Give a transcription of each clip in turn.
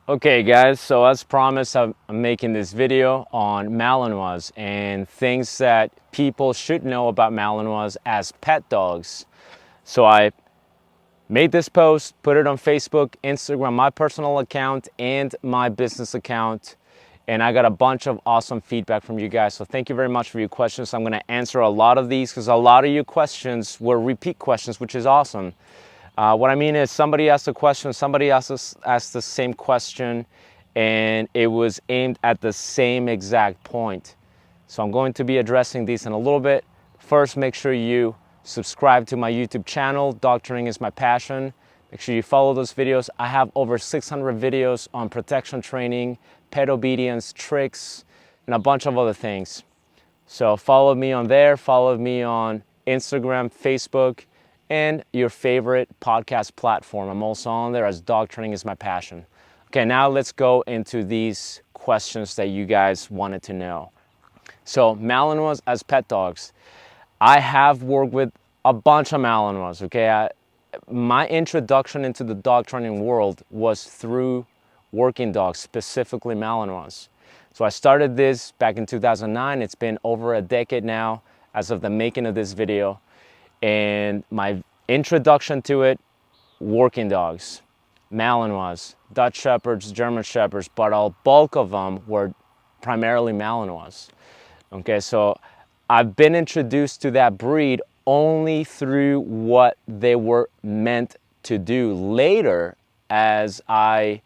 Okay guys, so as promised, I'm making this video on Malinois and things that people should know about Malinois as pet dogs. So I made this post, put it on Facebook, Instagram, my personal account and my business account, and I got a bunch of awesome feedback from you guys. So thank you very much for your questions. I'm gonna answer a lot of these because a lot of your questions were repeat questions, which is awesome. What I mean is somebody asked a question, somebody asked the same question, and it was aimed at the same exact point. So I'm going to be addressing these in a little bit. First, make sure you subscribe to my YouTube channel. Doctoring is my passion. Make sure you follow those videos. I have over 600 videos on protection training, pet obedience, tricks, and a bunch of other things. So follow me on there, follow me on Instagram, Facebook, and your favorite podcast platform. I'm also on there as Dog Training is my passion. Okay, now let's go into these questions that you guys wanted to know. So Malinois as pet dogs. I have worked with a bunch of Malinois, okay? My introduction into the dog training world was through working dogs, specifically Malinois. So I started this back in 2009. It's been over a decade now as of the making of this video. And my introduction to it, working dogs, Malinois, Dutch Shepherds, German Shepherds, but a bulk of them were primarily Malinois. Okay, so I've been introduced to that breed only through what they were meant to do. Later, as I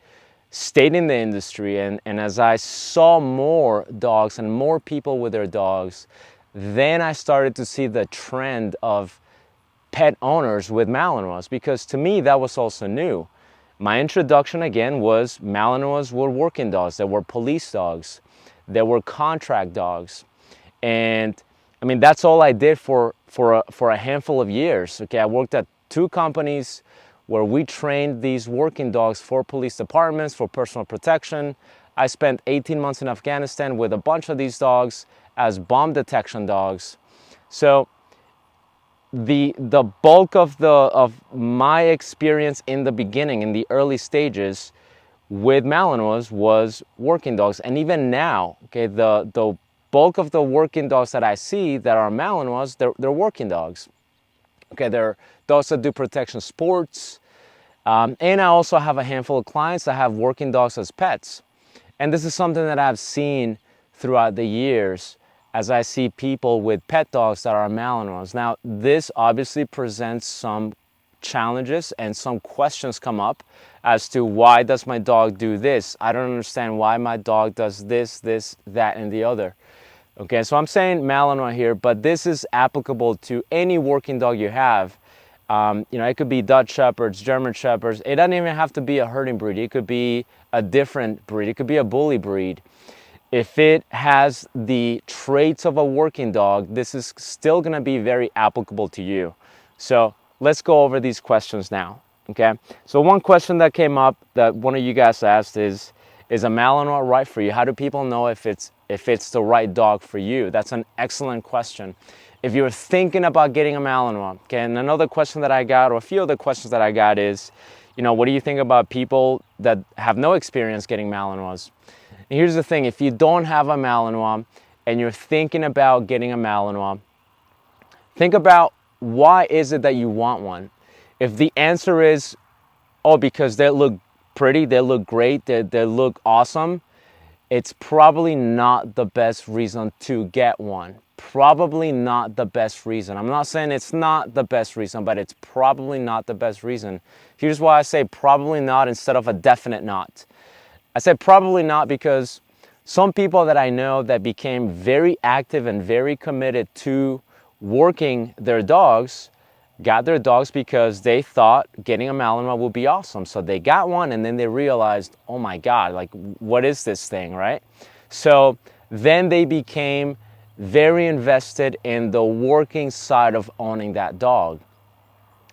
stayed in the industry and as I saw more dogs and more people with their dogs, then I started to see the trend of pet owners with Malinois, because to me that was also new. My introduction again was Malinois were working dogs, they were police dogs, they were contract dogs. And I mean, that's all I did for a handful of years. Okay, I worked at two companies where we trained these working dogs for police departments, for personal protection. I spent 18 months in Afghanistan with a bunch of these dogs as bomb detection dogs. So the bulk of my experience in the beginning, in the early stages with Malinois, was working dogs. And even now, okay, the bulk of the working dogs that I see that are Malinois, they're working dogs. Okay, they're dogs that do protection sports. And I also have a handful of clients that have working dogs as pets. And this is something that I've seen throughout the years as I see people with pet dogs that are Malinois. Now, this obviously presents some challenges and some questions come up as to why does my dog do this? I don't understand why my dog does this, that, and the other. Okay, so I'm saying Malinois here, but this is applicable to any working dog you have. It could be Dutch Shepherds, German Shepherds. It doesn't even have to be a herding breed. It could be a different breed. It could be a bully breed. If it has the traits of a working dog, this is still going to be very applicable to you. So let's go over these questions now. Okay. So one question that came up that one of you guys asked is a Malinois right for you? How do people know if it's the right dog for you? That's an excellent question. If you're thinking about getting a Malinois, okay, and another question that I got, or a few other questions that I got is, what do you think about people that have no experience getting Malinois? And here's the thing, if you don't have a Malinois and you're thinking about getting a Malinois, think about why is it that you want one? If the answer is, oh, because they look pretty, they look great, they look awesome, it's probably not the best reason to get one. Probably not the best reason. I'm not saying it's not the best reason, but it's probably not the best reason. Here's why I say probably not instead of a definite not. I said probably not because some people that I know that became very active and very committed to working their dogs got their dogs because they thought getting a Malinois would be awesome. So they got one and then they realized, oh my God, like what is this thing, right? So then they became very invested in the working side of owning that dog.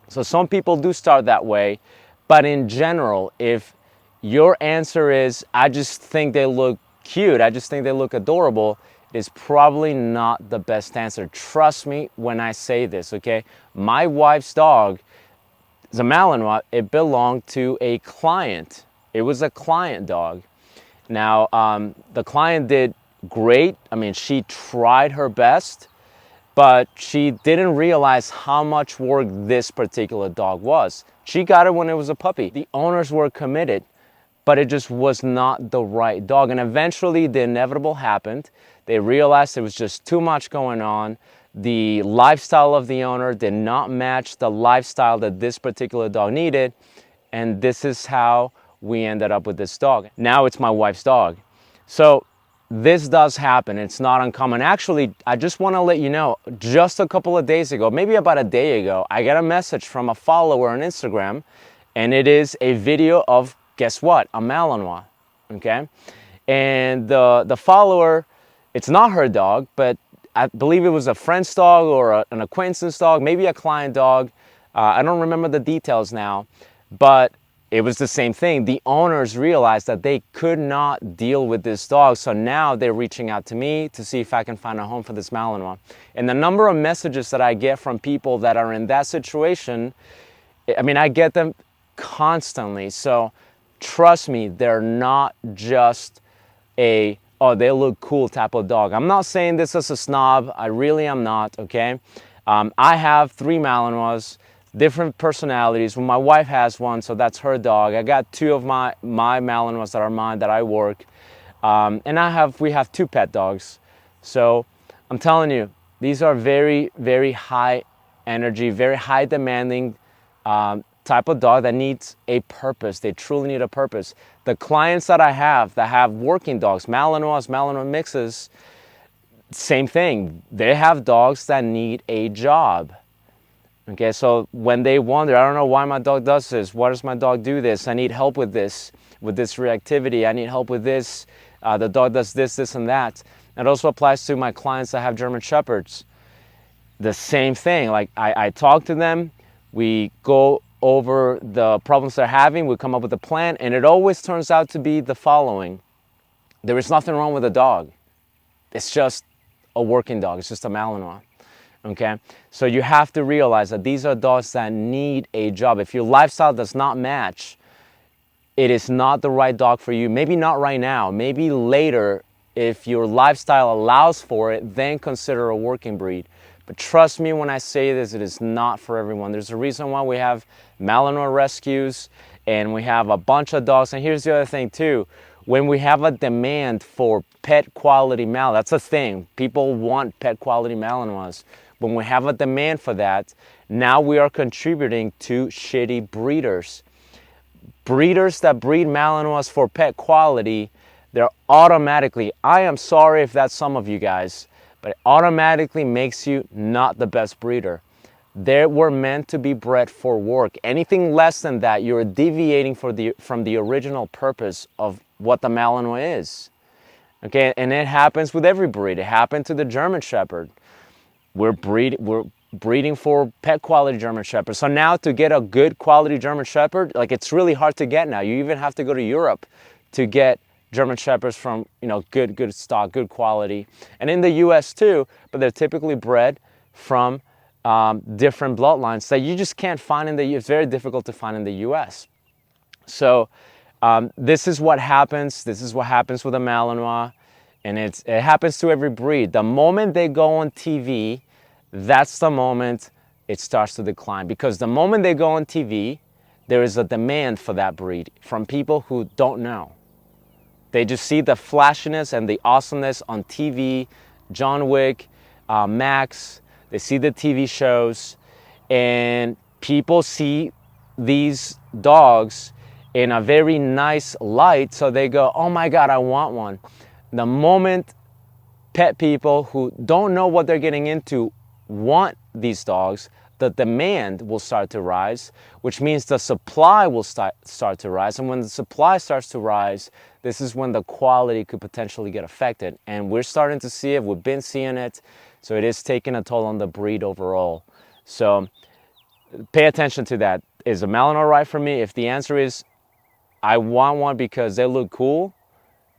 So some people do start that way, but in general, if your answer is, I just think they look cute, I just think they look adorable, is probably not the best answer. Trust me when I say this, okay? My wife's dog is a Malinois. It belonged to a client, It was a client dog. Now, the client did great. I mean, she tried her best, but she didn't realize how much work this particular dog was. She got it when it was a puppy. The owners were committed, but it just was not the right dog. And eventually the inevitable happened. They realized there was just too much going on. The lifestyle of the owner did not match the lifestyle that this particular dog needed. And this is how we ended up with this dog. Now it's my wife's dog. So this does happen. It's not uncommon. Actually, I just want to let you know, just a couple of days ago, maybe about a day ago, I got a message from a follower on Instagram, and it is a video of, guess what? A Malinois, okay? And the follower, it's not her dog, but I believe it was a friend's dog or an acquaintance dog, maybe a client dog. I don't remember the details now, but it was the same thing. The owners realized that they could not deal with this dog, so now they're reaching out to me to see if I can find a home for this Malinois. And the number of messages that I get from people that are in that situation, I mean, I get them constantly. So trust me, they're not just a, oh, they look cool type of dog. I'm not saying this as a snob. I really am not, okay? I have 3 Malinois, different personalities. Well, my wife has one, so that's her dog. I got 2 of my Malinois that are mine that I work. And we have 2 pet dogs. So I'm telling you, these are very, very high energy, very high demanding type of dog that needs a purpose. They truly need a purpose. The clients that I have that have working dogs, Malinois, Malinois mixes, same thing. They have dogs that need a job. Okay, so when they wonder, I don't know why my dog does this. Why does my dog do this? I need help with this reactivity. I need help with this. The dog does this, this, and that. It also applies to my clients that have German Shepherds. The same thing. Like I talk to them, we go over the problems they're having, we come up with a plan, and it always turns out to be the following. There is nothing wrong with the dog. It's just a working dog. It's just a Malinois. Okay, so you have to realize that these are dogs that need a job. If your lifestyle does not match, it is not the right dog for you. Maybe not right now, maybe later. If your lifestyle allows for it, then consider a working breed. But trust me when I say this, it is not for everyone. There's a reason why we have Malinois rescues and we have a bunch of dogs. And here's the other thing too. When we have a demand for pet quality Malinois, that's a thing. People want pet quality Malinois. When we have a demand for that, now we are contributing to shitty breeders. Breeders that breed Malinois for pet quality, they're automatically, I am sorry if that's some of you guys, but it automatically makes you not the best breeder. They were meant to be bred for work. Anything less than that, you're deviating from the original purpose of what the Malinois is. Okay, and it happens with every breed. It happened to the German Shepherd. We're breeding for pet quality German Shepherd. So now to get a good quality German Shepherd, like it's really hard to get now. You even have to go to Europe to get German Shepherds from, you know, good stock, good quality. And in the US too, but they're typically bred from different bloodlines that you just can't find it's very difficult to find in the US. So this is what happens. This is what happens with a Malinois. And it happens to every breed. The moment they go on TV, that's the moment it starts to decline. Because the moment they go on TV, there is a demand for that breed from people who don't know. They just see the flashiness and the awesomeness on TV, John Wick, Max. They see the TV shows, and people see these dogs in a very nice light, so they go, oh my God, I want one. The moment pet people who don't know what they're getting into want these dogs, the demand will start to rise, which means the supply will start to rise. And when the supply starts to rise, this is when the quality could potentially get affected. And we're starting to see it. We've been seeing it. So it is taking a toll on the breed overall. So pay attention to that. Is a Malinois right for me? If the answer is, I want one because they look cool,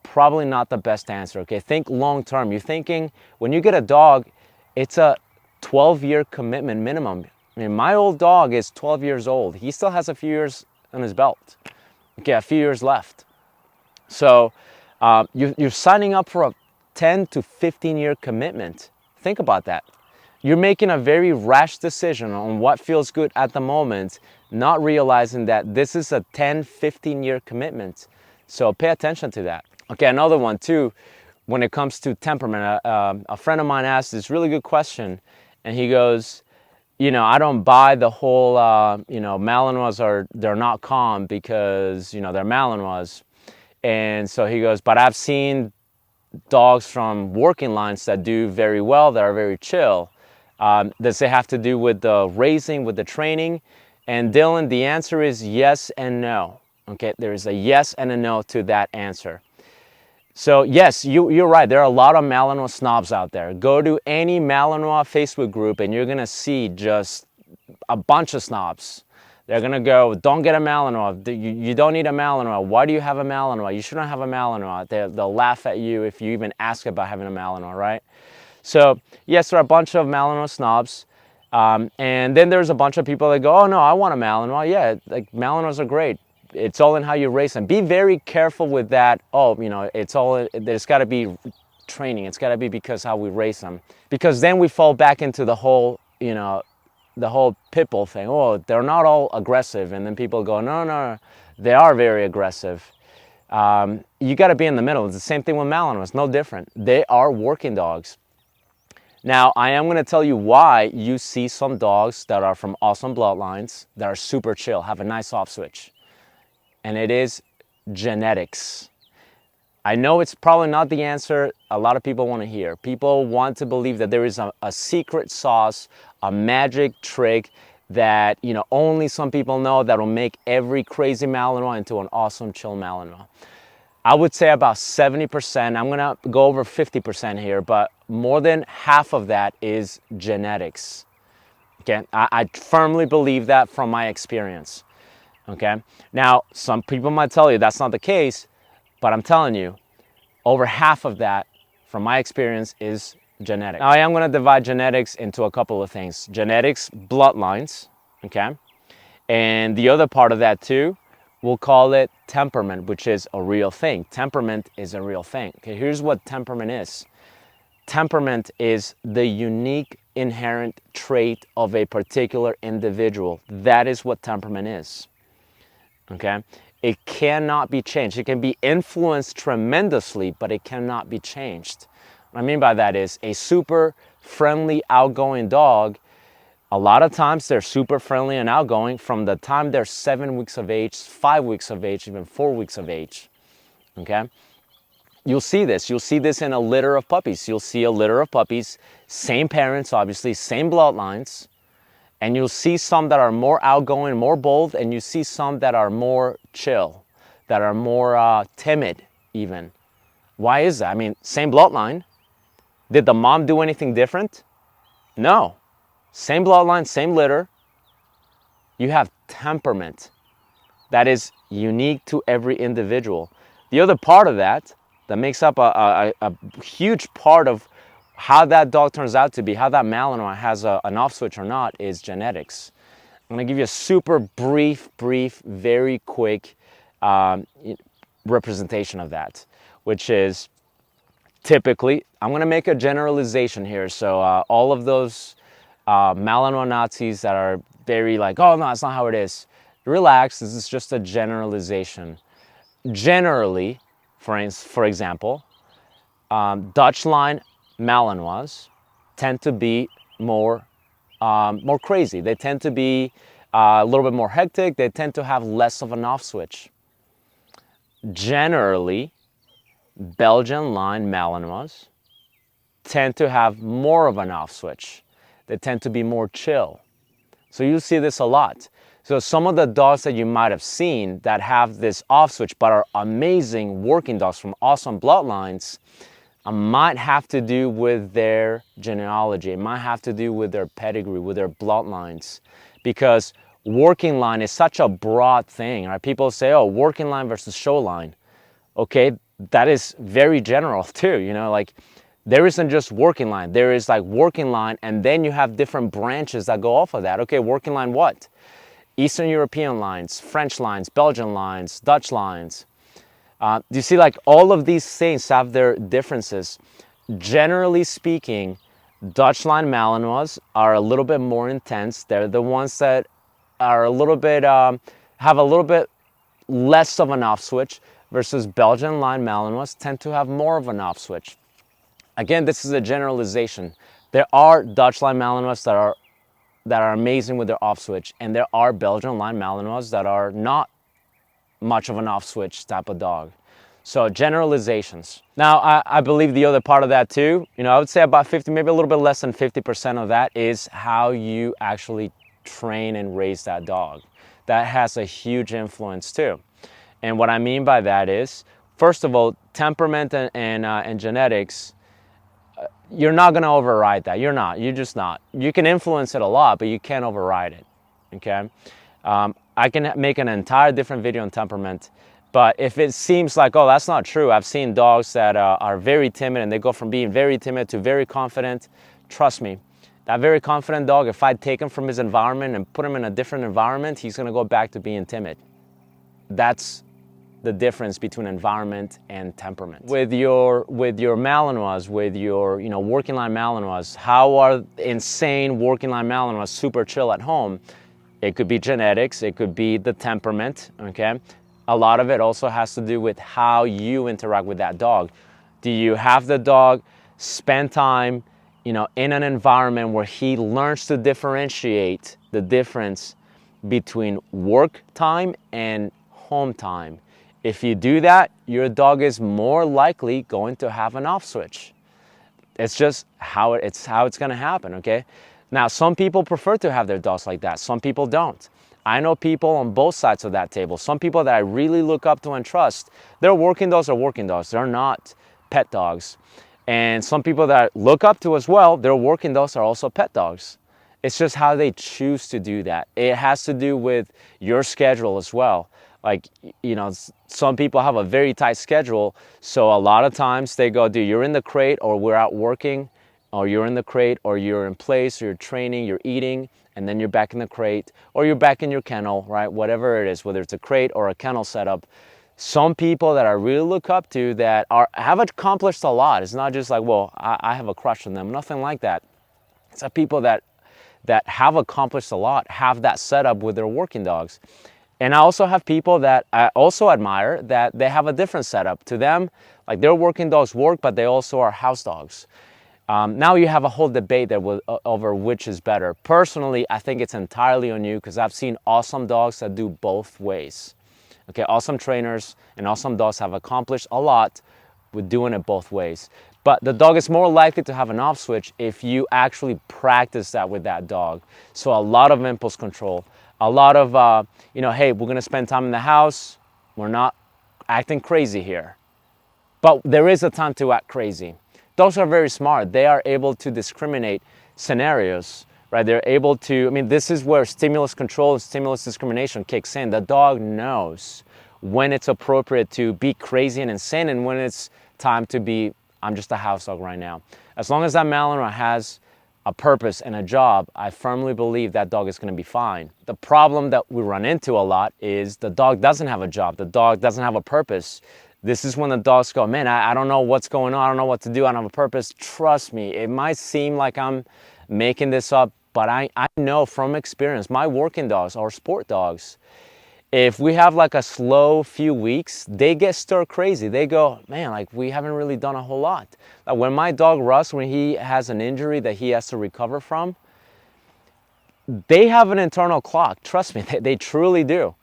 probably not the best answer, okay? Think long term. You're thinking, when you get a dog, it's a 12-year commitment minimum. I mean, my old dog is 12 years old. He still has a few years on his belt, Okay, a few years left. So you're signing up for a 10 to 15-year commitment. Think about that. You're making a very rash decision on what feels good at the moment, not realizing that this is a 10, 15-year commitment. So pay attention to that. Okay, another one too, when it comes to temperament, a friend of mine asked this really good question, and he goes, you know, I don't buy the whole, you know, Malinois they're not calm because, you know, they're Malinois. And so he goes, but I've seen dogs from working lines that do very well, that are very chill. Does it have to do with the raising, with the training? And Dylan, the answer is yes and no. Okay, there is a yes and a no to that answer. So yes, you're right. There are a lot of Malinois snobs out there. Go to any Malinois Facebook group and you're gonna see just a bunch of snobs. They're gonna go, don't get a Malinois. You don't need a Malinois. Why do you have a Malinois? You shouldn't have a Malinois. They'll laugh at you if you even ask about having a Malinois, right? So yes, there are a bunch of Malinois snobs. And then there's a bunch of people that go, oh no, I want a Malinois. Yeah, like Malinois are great. It's all in how you raise them. Be very careful with that. Oh, you know, there's gotta be training. It's gotta be because how we raise them. Because then we fall back into the whole, you know, the whole pit bull thing. Oh, they're not all aggressive. And then people go, no, they are very aggressive. You gotta be in the middle. It's the same thing with Malinois. It's no different. They are working dogs. Now, I am gonna tell you why you see some dogs that are from awesome bloodlines that are super chill, have a nice off switch. And it is genetics. I know it's probably not the answer a lot of people want to hear. People want to believe that there is a secret sauce, a magic trick that, you know, only some people know that will make every crazy Malinois into an awesome chill Malinois. I would say about 70%. I'm gonna go over 50% here, but more than half of that is genetics. Okay, I firmly believe that from my experience. Okay, now some people might tell you that's not the case, but I'm telling you, over half of that, from my experience, is genetics. Now I am going to divide genetics into a couple of things. Genetics, bloodlines, okay? And the other part of that too, we'll call it temperament, which is a real thing. Temperament is a real thing. Okay, here's what temperament is. Temperament is the unique inherent trait of a particular individual. That is what temperament is. Okay, it cannot be changed. It can be influenced tremendously, but it cannot be changed. What I mean by that is a super friendly, outgoing dog, a lot of times they're super friendly and outgoing from the time they're 7 weeks of age, 5 weeks of age, even 4 weeks of age. Okay, you'll see this. You'll see this in a litter of puppies. You'll see a litter of puppies, same parents, obviously, same bloodlines. And you'll see some that are more outgoing, more bold, and you see some that are more chill, that are more timid even. Why is that? I mean, same bloodline. Did the mom do anything different? No. Same bloodline, same litter. You have temperament that is unique to every individual. The other part of that makes up a huge part of how that dog turns out to be, how that Malinois has an off switch or not, is genetics. I'm gonna give you a super brief, very quick representation of that, which is typically, I'm gonna make a generalization here. So all of those Malinois Nazis that are very like, oh no, that's not how it is. Relax, this is just a generalization. Generally, for example, Dutch line Malinois tend to be more crazy. They tend to be a little bit more hectic. They tend to have less of an off switch. Generally, Belgian line Malinois tend to have more of an off switch. They tend to be more chill. So you see this a lot. So some of the dogs that you might have seen that have this off switch but are amazing working dogs from awesome bloodlines might have to do with their genealogy. It might have to do with their pedigree, with their bloodlines. Because working line is such a broad thing, right? People say, oh, working line versus show line. Okay, that is very general too, you know, like there isn't just working line. There is like working line and then you have different branches that go off of that. Okay, working line what? Eastern European lines, French lines, Belgian lines, Dutch lines. You see, like all of these things have their differences. Generally speaking, Dutch line Malinois are a little bit more intense. They're the ones that are a little bit, have a little bit less of an off switch, versus Belgian line Malinois tend to have more of an off switch. Again, this is a generalization. There are Dutch line Malinois that are amazing with their off switch, and there are Belgian line Malinois that are not much of an off switch type of dog. So generalizations. Now, I believe the other part of that too, I would say about 50, maybe a little bit less than 50% of that is how you actually train and raise that dog. That has a huge influence too. And what I mean by that is, first of all, temperament and genetics, you're not going to override that. You're just not. You can influence it a lot, but you can't override it, okay? I can make an entire different video on temperament, but if it seems like, oh, that's not true, I've seen dogs that are very timid and they go from being very timid to very confident. Trust me, that very confident dog, if I take him from his environment and put him in a different environment, he's going to go back to being timid. That's the difference between environment and temperament. With your Malinois, with your working line Malinois, how are insane working line Malinois super chill at home? It could be genetics, it could be the temperament, okay? A lot of it also has to do with how you interact with that dog. Do you have the dog spend time, in an environment where he learns to differentiate the difference between work time and home time? If you do that, your dog is more likely going to have an off switch. It's just how it's going to happen, okay? Now, some people prefer to have their dogs like that. Some people don't. I know people on both sides of that table. Some people that I really look up to and trust, their working dogs are working dogs. They're not pet dogs. And some people that I look up to as well, their working dogs are also pet dogs. It's just how they choose to do that. It has to do with your schedule as well. Like, some people have a very tight schedule, so a lot of times they go, dude, you're in the crate, or we're out working, or you're in the crate, or you're in place, or you're training, you're eating, and then you're back in the crate, or you're back in your kennel, right? Whatever it is, whether it's a crate or a kennel setup. Some people that I really look up to that have accomplished a lot. It's not just like, well, I have a crush on them. Nothing like that. It's the people that have accomplished a lot, have that setup with their working dogs. And I also have people that I also admire that they have a different setup. To them, like their working dogs work, but they also are house dogs. Now you have a whole debate over which is better. Personally, I think it's entirely on you, because I've seen awesome dogs that do both ways. Okay, awesome trainers and awesome dogs have accomplished a lot with doing it both ways. But the dog is more likely to have an off switch if you actually practice that with that dog. So a lot of impulse control, a lot of, hey, we're gonna spend time in the house. We're not acting crazy here. But there is a time to act crazy. Dogs are very smart. They are able to discriminate scenarios, right? They're able to, this is where stimulus control and stimulus discrimination kicks in. The dog knows when it's appropriate to be crazy and insane and when it's time to be, I'm just a house dog right now. As long as that Malinois has a purpose and a job, I firmly believe that dog is going to be fine. The problem that we run into a lot is the dog doesn't have a job. The dog doesn't have a purpose. This is when the dogs go, man, I don't know what's going on. I don't know what to do. I don't have a purpose. Trust me, it might seem like I'm making this up, but I know from experience, my working dogs are sport dogs. If we have like a slow few weeks, they get stir crazy. They go, man, like we haven't really done a whole lot. Like when my dog Russ, when he has an injury that he has to recover from, they have an internal clock. Trust me, they truly do.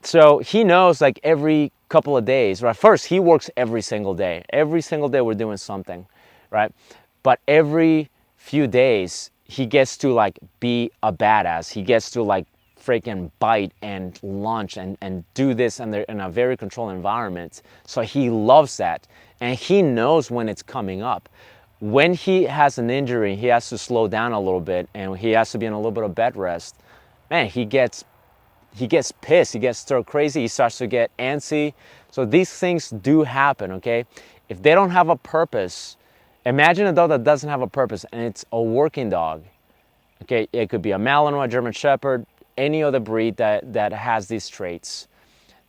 So he knows like every couple of days, right? First, he works every single day. Every single day we're doing something, right? But every few days, he gets to like be a badass. He gets to like freaking bite and lunch and do this, and they're in a very controlled environment. So he loves that, and he knows when it's coming up. When he has an injury, he has to slow down a little bit, and he has to be in a little bit of bed rest. Man, he gets pissed, he gets stir crazy, he starts to get antsy. So these things do happen, okay? If they don't have a purpose, imagine a dog that doesn't have a purpose and it's a working dog. Okay, it could be a Malinois, German Shepherd, any other breed that has these traits,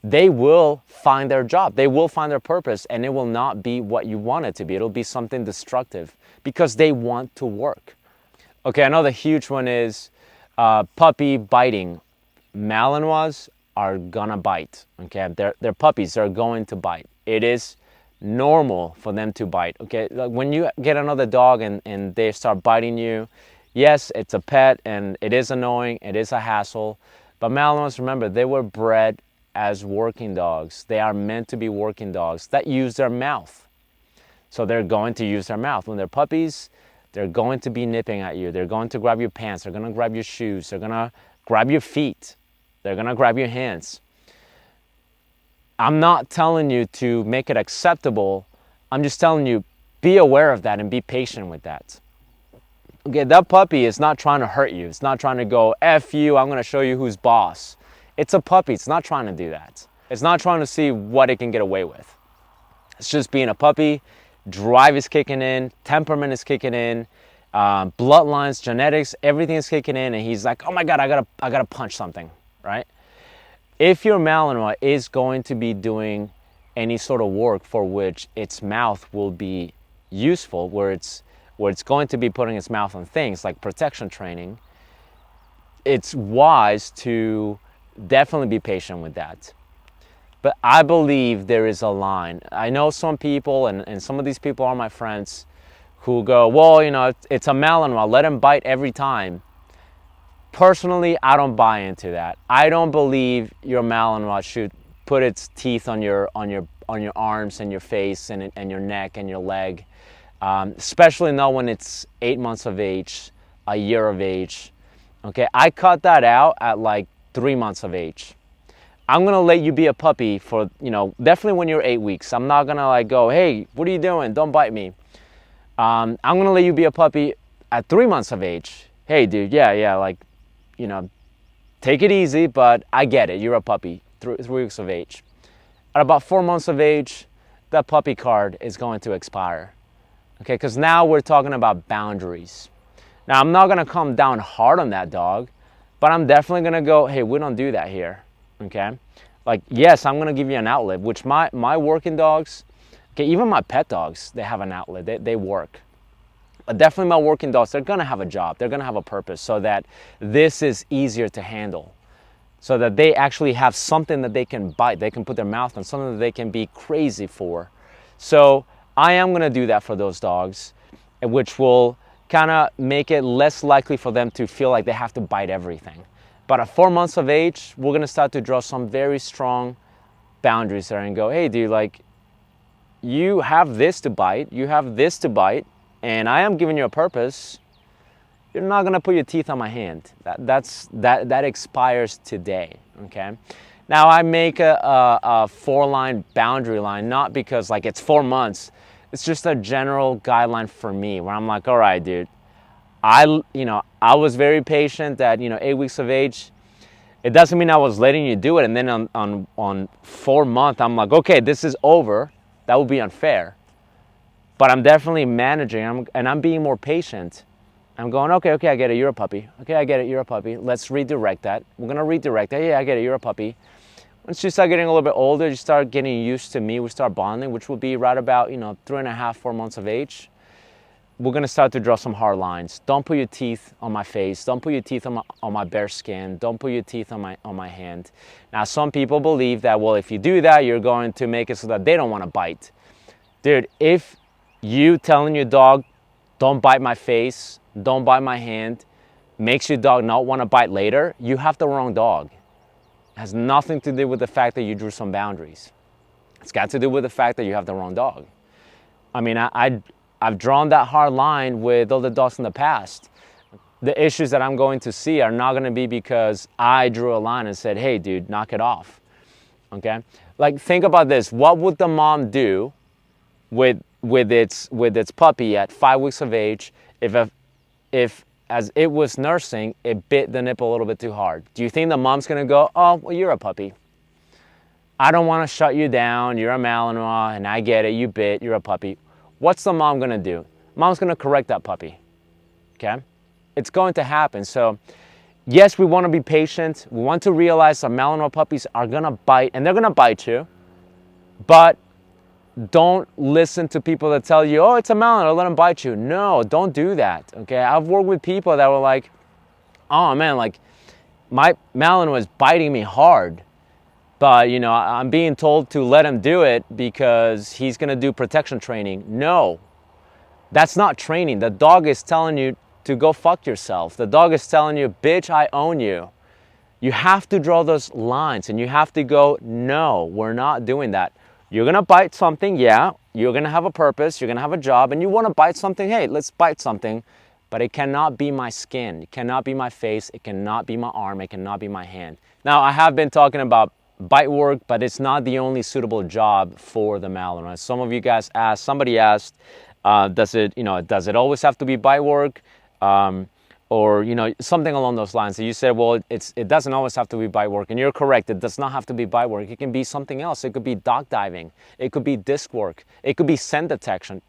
they will find their job. They will find their purpose, and it will not be what you want it to be. It'll be something destructive because they want to work. Okay, another huge one is puppy biting. Malinois are gonna bite. Okay, they're puppies. They're going to bite. It is normal for them to bite. Okay, like when you get another dog and they start biting you, yes, it's a pet and it is annoying. It is a hassle. But Malinois, remember, they were bred as working dogs. They are meant to be working dogs that use their mouth. So they're going to use their mouth. When they're puppies, they're going to be nipping at you. They're going to grab your pants. They're going to grab your shoes. They're going to grab your feet. They're going to grab your hands. I'm not telling you to make it acceptable. I'm just telling you, be aware of that and be patient with that. Okay, that puppy is not trying to hurt you. It's not trying to go, F you, I'm going to show you who's boss. It's a puppy. It's not trying to do that. It's not trying to see what it can get away with. It's just being a puppy. Drive is kicking in, temperament is kicking in, bloodlines, genetics, everything is kicking in, and he's like, oh my God, I gotta punch something, right? If your Malinois is going to be doing any sort of work for which its mouth will be useful, where it's going to be putting its mouth on things like protection training, it's wise to definitely be patient with that. But I believe there is a line. I know some people, and some of these people are my friends, who go, well, you know, it's a Malinois, let him bite every time. Personally, I don't buy into that. I don't believe your Malinois should put its teeth on your arms and your face and your neck and your leg, especially not when it's 8 months of age, a year of age. Okay, I cut that out at like 3 months of age. I'm gonna let you be a puppy for, you know, definitely when you're 8 weeks. I'm not gonna like go, hey, what are you doing? Don't bite me. I'm gonna let you be a puppy at 3 months of age. Hey, dude, yeah, like, you know, take it easy, but I get it. You're a puppy, 3 weeks of age. At about 4 months of age, that puppy card is going to expire. Okay, because now we're talking about boundaries. Now, I'm not gonna come down hard on that dog, but I'm definitely gonna go, hey, we don't do that here. Okay, like, yes, I'm gonna give you an outlet, which my working dogs, okay, even my pet dogs, they have an outlet, they work. But definitely my working dogs, they're gonna have a job, they're gonna have a purpose, so that this is easier to handle, so that they actually have something that they can bite, they can put their mouth on, something that they can be crazy for. So I am gonna do that for those dogs, which will kind of make it less likely for them to feel like they have to bite everything. But at 4 months of age, we're gonna start to draw some very strong boundaries there and go, hey, dude, like, you have this to bite, you have this to bite, and I am giving you a purpose. You're not gonna put your teeth on my hand. That expires today, okay? Now, I make a 4-line boundary line, not because like it's 4 months, it's just a general guideline for me, where I'm like, all right, dude, I was very patient at 8 weeks of age. It doesn't mean I was letting you do it, and then on 4 months, I'm like, okay, this is over. That would be unfair. But I'm definitely managing, and I'm being more patient. I'm going, okay, I get it, you're a puppy. Okay, I get it, you're a puppy. Let's redirect that. We're gonna redirect that. Yeah, I get it, you're a puppy. Once you start getting a little bit older, you start getting used to me. We start bonding, which will be right about 3.5, 4 months of age. We're gonna start to draw some hard lines. Don't put your teeth on my face. Don't put your teeth on my bare skin. Don't put your teeth on my hand. Now, some people believe that, well, if you do that, you're going to make it so that they don't want to bite. Dude, if you telling your dog, don't bite my face, don't bite my hand, makes your dog not want to bite later, you have the wrong dog. It has nothing to do with the fact that you drew some boundaries. It's got to do with the fact that you have the wrong dog. I mean, I've drawn that hard line with other dogs in the past. The issues that I'm going to see are not going to be because I drew a line and said, hey, dude, knock it off. Okay? Like, think about this. What would the mom do with its puppy at 5 weeks of age if as it was nursing, it bit the nipple a little bit too hard? Do you think the mom's going to go, oh, well, you're a puppy. I don't want to shut you down. You're a Malinois, and I get it. You bit. You're a puppy. What's the mom gonna do? Mom's gonna correct that puppy, okay? It's going to happen. So Yes, we want to be patient. We want to realize that Malinois puppies are going to bite, and they're going to bite you. But don't listen to people that tell you, oh, it's a Malinois, let them bite you. No, don't do that, okay? I've worked with people that were like, oh man, like my Malinois is biting me hard, but you know, I'm being told to let him do it because he's gonna do protection training. No, that's not training. The dog is telling you to go fuck yourself. The dog is telling you, bitch, I own you. You have to draw those lines and you have to go, no, we're not doing that. You're gonna bite something, yeah. You're gonna have a purpose, you're gonna have a job, and you wanna bite something, hey, let's bite something. But it cannot be my skin, it cannot be my face, it cannot be my arm, it cannot be my hand. Now, I have been talking about bite work, but it's not the only suitable job for the Malinois. Some of you guys asked, somebody asked, does it always have to be bite work? Or something along those lines. So you said, well, it doesn't always have to be bite work, and you're correct. It does not have to be bite work. It can be something else. It could be dog diving. It could be disc work. It could be scent detection.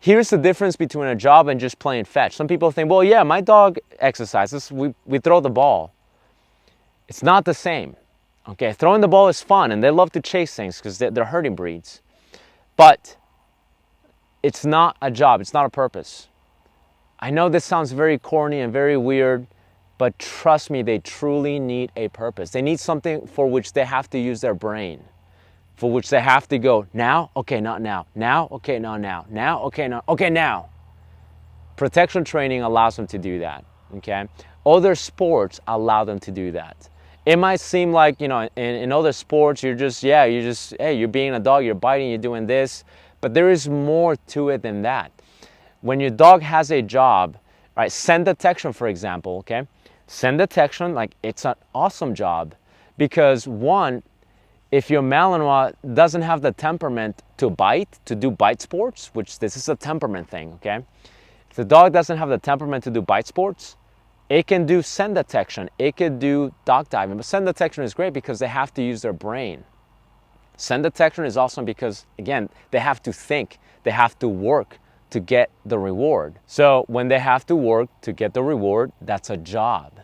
Here's the difference between a job and just playing fetch. Some people think, well, yeah, my dog exercises. We throw the ball. It's not the same. Okay, throwing the ball is fun, and they love to chase things because they're herding breeds. But it's not a job. It's not a purpose. I know this sounds very corny and very weird, but trust me, they truly need a purpose. They need something for which they have to use their brain, for which they have to go, now? Okay, not now. Now? Okay, not now. Now? Okay, not. Okay, now. Protection training allows them to do that, okay? Other sports allow them to do that. It might seem like, in other sports, hey, you're being a dog, you're biting, you're doing this, but there is more to it than that. When your dog has a job, right, scent detection, for example, okay? Scent detection, like, it's an awesome job because, one, if your Malinois doesn't have the temperament to bite, to do bite sports, which this is a temperament thing, okay? If the dog doesn't have the temperament to do bite sports, it can do scent detection, it could do dog diving, but scent detection is great because they have to use their brain. Scent detection is awesome because, again, they have to think, they have to work to get the reward. So when they have to work to get the reward, that's a job,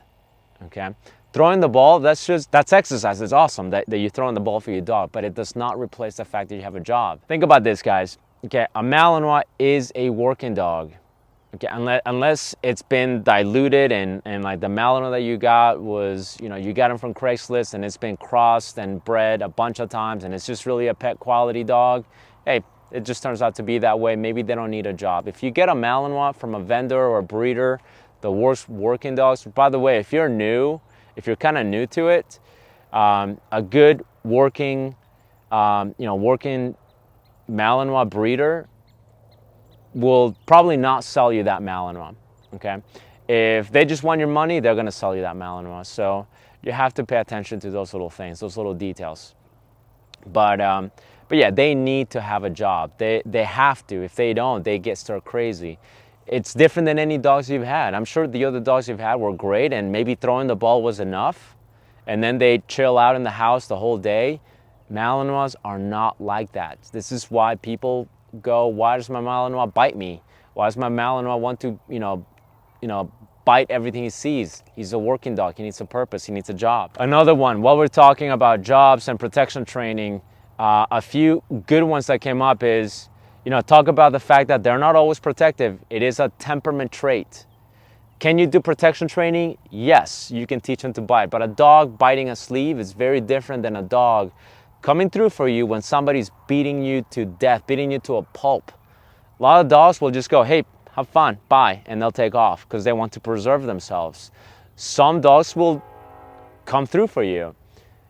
okay? Throwing the ball, that's exercise. It's awesome that you're throwing the ball for your dog, but it does not replace the fact that you have a job. Think about this, guys, okay? A Malinois is a working dog, okay? Unless it's been diluted and like the Malinois that you got was, you got him from Craigslist and it's been crossed and bred a bunch of times and it's just really a pet quality dog, hey, it just turns out to be that way. Maybe they don't need a job. If you get a Malinois from a vendor or a breeder, the worst working dogs, by the way, if you're kind of new to it, a good working Malinois breeder will probably not sell you that Malinois, okay? If they just want your money, they're gonna sell you that Malinois. So you have to pay attention to those little things, those little details. But yeah, they need to have a job. They have to. If they don't, they get stir crazy. It's different than any dogs you've had. I'm sure the other dogs you've had were great and maybe throwing the ball was enough and then they chill out in the house the whole day. Malinois are not like that. This is why people go, why does my Malinois bite me? Why does my Malinois want to, bite everything he sees? He's a working dog. He needs a purpose. He needs a job. Another one, while we're talking about jobs and protection training, a few good ones that came up is, talk about the fact that they're not always protective. It is a temperament trait. Can you do protection training? Yes, you can teach them to bite, but a dog biting a sleeve is very different than a dog coming through for you when somebody's beating you to death, beating you to a pulp. A lot of dogs will just go, hey, have fun, bye, and they'll take off because they want to preserve themselves. Some dogs will come through for you.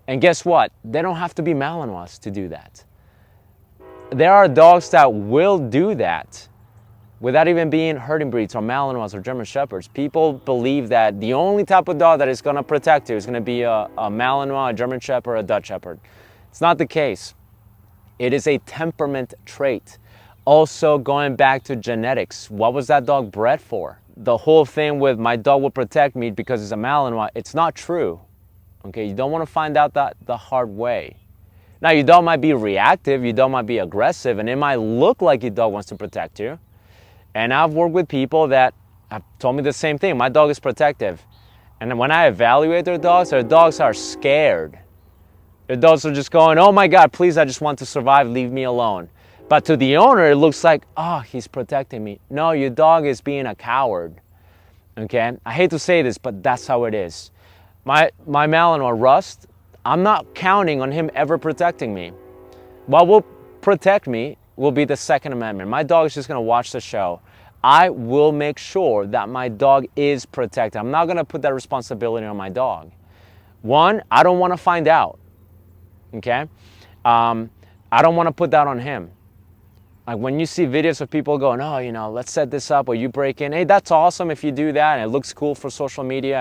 And guess what? They don't have to be Malinois to do that. There are dogs that will do that without even being herding breeds or Malinois or German Shepherds. People believe that the only type of dog that is going to protect you is going to be a Malinois, a German Shepherd, a Dutch Shepherd. It's not the case. It is a temperament trait. Also, going back to genetics, what was that dog bred for? The whole thing with my dog will protect me because he's a Malinois, it's not true. Okay, you don't want to find out that the hard way. Now, your dog might be reactive, your dog might be aggressive, and it might look like your dog wants to protect you. And I've worked with people that have told me the same thing. My dog is protective. And when I evaluate their dogs are scared. Their dogs are just going, oh my God, please, I just want to survive, leave me alone. But to the owner, it looks like, oh, he's protecting me. No, your dog is being a coward, okay? I hate to say this, but that's how it is. My Malinois, Rust, I'm not counting on him ever protecting me. What will protect me will be the Second Amendment. My dog is just gonna watch the show. I will make sure that my dog is protected. I'm not gonna put that responsibility on my dog. One, I don't wanna find out, okay? I don't wanna put that on him. Like when you see videos of people going, oh, you know, let's set this up, or you break in, hey, that's awesome if you do that, and it looks cool for social media,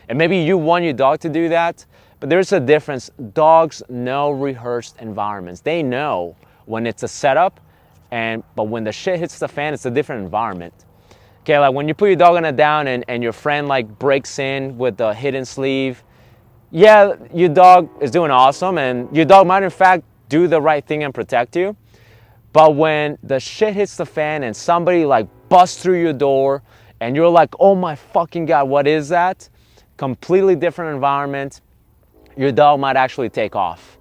and maybe you want your dog to do that, but there's a difference. Dogs know rehearsed environments. They know when it's a setup, but when the shit hits the fan, it's a different environment. Okay, like when you put your dog on a down and your friend like breaks in with the hidden sleeve, yeah, your dog is doing awesome, and your dog might in fact do the right thing and protect you. But when the shit hits the fan and somebody like busts through your door and you're like, oh my fucking God, what is that? Completely different environment. Your dog might actually take off.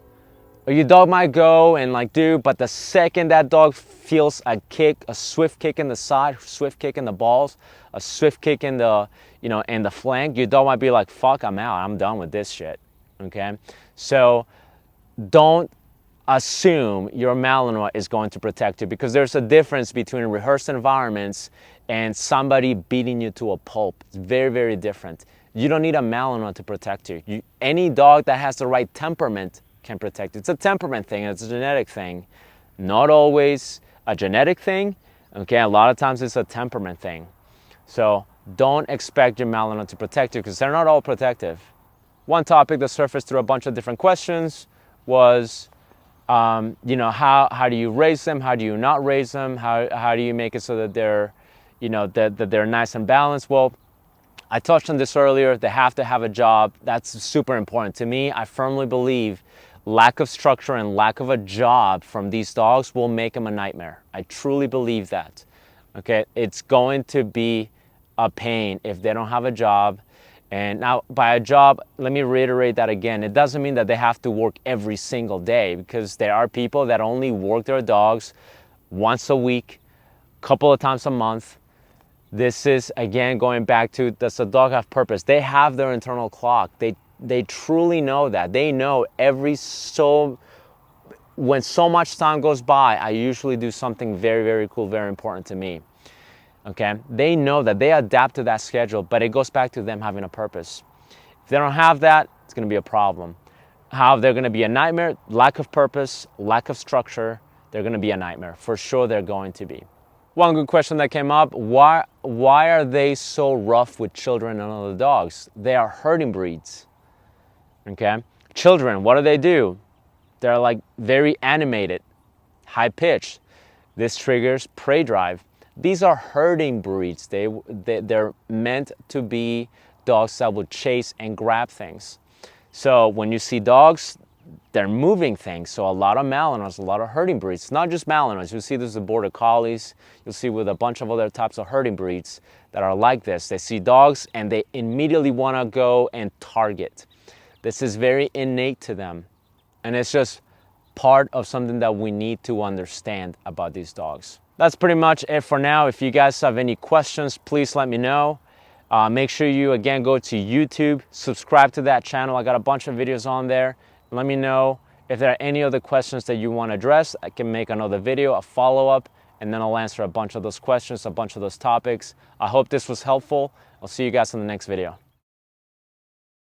Or your dog might go and like do, but the second that dog feels a kick, a swift kick in the side, swift kick in the balls, a swift kick in the, you know, in the flank, your dog might be like, fuck, I'm out, I'm done with this shit, okay? So don't assume your Malinois is going to protect you, because there's a difference between rehearsed environments and somebody beating you to a pulp. It's very, very different. You don't need a Malinois to protect you. Any dog that has the right temperament can protect you. It's a temperament thing, it's a genetic thing. Not always a genetic thing, okay? A lot of times it's a temperament thing. So don't expect your Malinois to protect you, because they're not all protective. One topic that surfaced through a bunch of different questions was, you know, how do you raise them? How do you not raise them? How do you make it so that they're, you know, that they're nice and balanced? Well, I touched on this earlier. They have to have a job. That's super important to me. I firmly believe lack of structure and lack of a job from these dogs will make them a nightmare. I truly believe that. Okay, it's going to be a pain if they don't have a job. And now, by a job, let me reiterate that again. It doesn't mean that they have to work every single day, because there are people that only work their dogs once a week, a couple of times a month. This is, again, going back to, does the dog have purpose? They have their internal clock. They truly know that. They know when so much time goes by, I usually do something very, very cool, very important to me. Okay, they know that. They adapt to that schedule, but it goes back to them having a purpose. If they don't have that, it's going to be a problem. How they're going to be a nightmare? Lack of purpose, lack of structure. They're going to be a nightmare. For sure, they're going to be. One good question that came up: why are they so rough with children and other dogs? They are herding breeds. Okay, children, what do? They're like very animated, high pitched. This triggers prey drive. These are herding breeds. They're meant to be dogs that will chase and grab things. So when you see dogs, they're moving things. So a lot of Malinois, a lot of herding breeds. It's not just Malinois. You'll see this with Border Collies. You'll see with a bunch of other types of herding breeds that are like this. They see dogs and they immediately want to go and target. This is very innate to them. And it's just part of something that we need to understand about these dogs. That's pretty much it for now. If you guys have any questions, please let me know. Make sure you, again, go to YouTube, subscribe to that channel. I got a bunch of videos on there. Let me know if there are any other questions that you want to address. I can make another video, a follow-up, and then I'll answer a bunch of those questions, a bunch of those topics. I hope this was helpful. I'll see you guys in the next video.